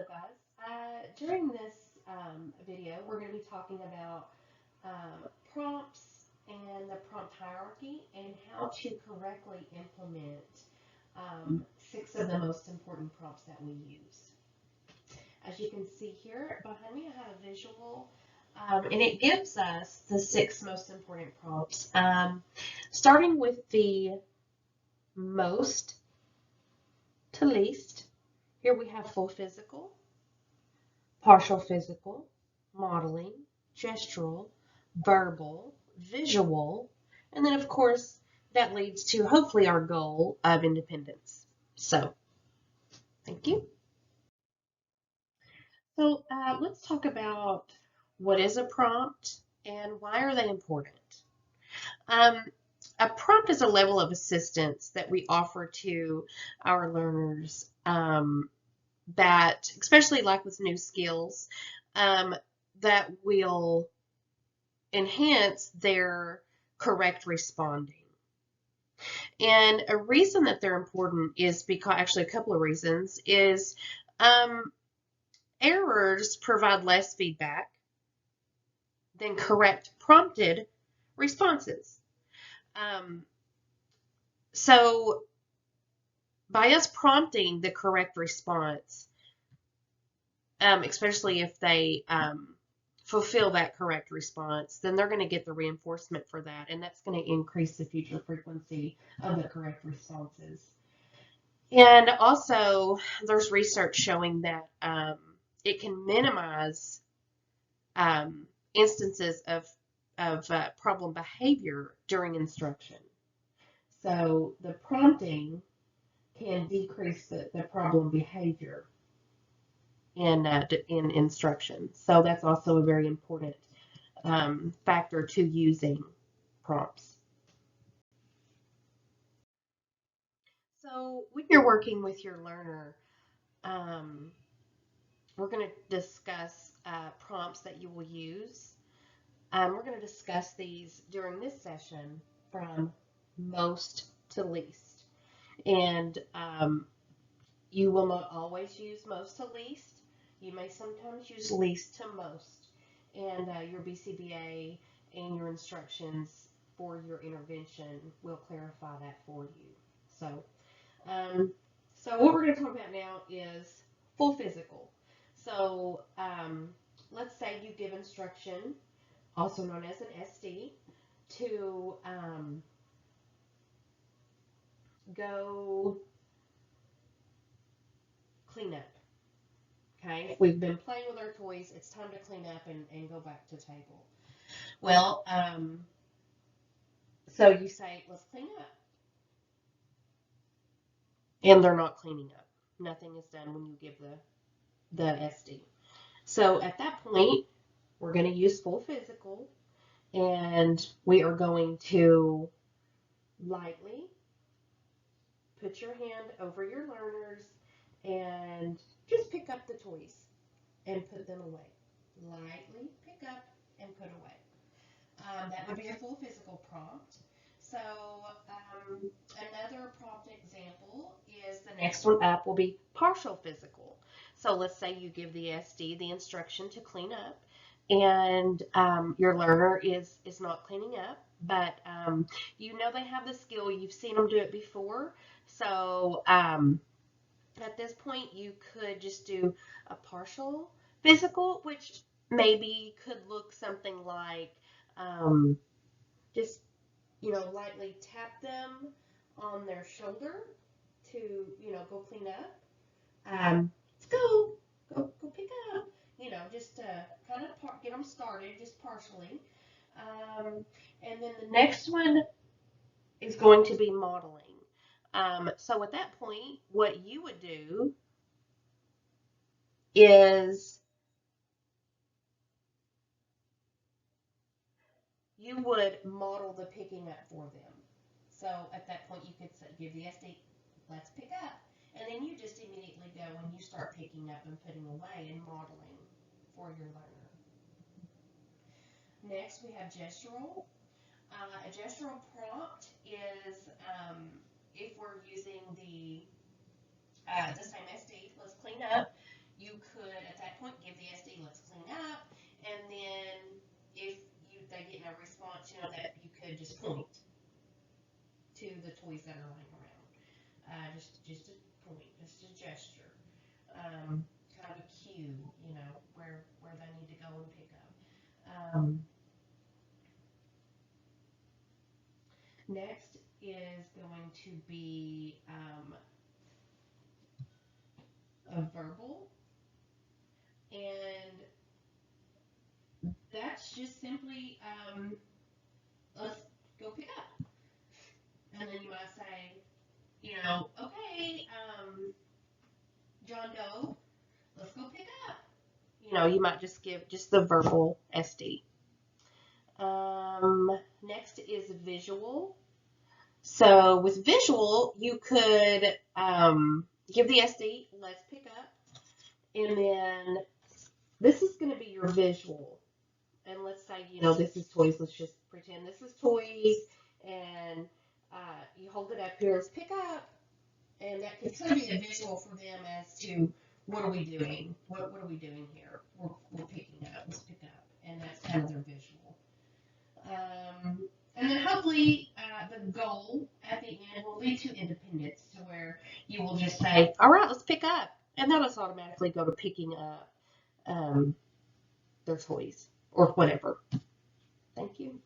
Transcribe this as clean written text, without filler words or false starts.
guys. During this video, we're going to be talking about prompts and the prompt hierarchy and how to correctly implement 6 of the most important prompts that we use. As you can see here behind me, I have a visual, and it gives us the 6 most important prompts. Starting with the most to least, here we have full physical, partial physical, modeling, gestural, verbal, visual, and then of course that leads to hopefully our goal of independence. So, thank you. So let's talk about what is a prompt and why are they important. Um, a prompt is a level of assistance that we offer to our learners that, especially like with new skills, that will enhance their correct responding. And a reason that they're important is because, actually a couple of reasons, is errors provide less feedback than correct prompted responses. So by us prompting the correct response, especially if they fulfill that correct response, then they're going to get the reinforcement for that, and that's going to increase the future frequency of the correct responses. And also, there's research showing that it can minimize instances of problem behavior during instruction. So the prompting can decrease the problem behavior in instruction. So that's also a very important factor to using prompts. So when you're working with your learner, we're going to discuss prompts that you will use. We're going to discuss these during this session from most to least. And you will not always use most to least. You may sometimes use least to most. And your BCBA and your instructions for your intervention will clarify that for you. So, what we're going to talk about now is full physical. So let's say you give instruction, also known as an SD, to go clean up. Okay, we've been playing with our toys. It's time to clean up and go back to table. Well, so you say, let's clean up. And they're not cleaning up. Nothing is done when you give the SD. So at that point, we're going to use full physical, and we are going to lightly put your hand over your learners and just pick up the toys and put them away. Lightly pick up and put away. That would be a full physical prompt. So another prompt example is the next one up will be partial physical. So let's say you give the SD the instruction to clean up, and your learner is not cleaning up, but you know they have the skill. You've seen them do it before. So at this point, you could just do a partial physical, which maybe could look something like just, lightly tap them on their shoulder to, go clean up. Let's go pick up. Just to kind of get them started, just partially. And then the next one is going to be modeling. So at that point, what you would do is you would model the picking up for them. So at that point, you could give the SD, let's pick up. And then you just immediately go and you start picking up and putting away and modeling for your learner. Next, we have gestural. A gestural prompt is if we're using the same SD, let's clean up, you could kind of a cue, you know, where they need to go and pick up. Next is going to be a verbal, and that's just simply let's go pick up. And then you might say, you know, okay, John Doe, let's go pick up. You know, you might just give just the verbal SD. Next is visual. So with visual, you could give the SD, let's pick up, and then this is going to be your visual. And let's say, you know, this is toys. Let's just pretend this is toys, and you hold it up here, let's pick up, and that can kind of be a visual for them as to what are we doing? What are we doing here? We're picking up. Let's pick up, and that's kind of their visual. And then hopefully the goal at the end will lead to independence, to where you will just say, all right, let's pick up. And they'll just automatically go to picking up their toys or whatever. Thank you.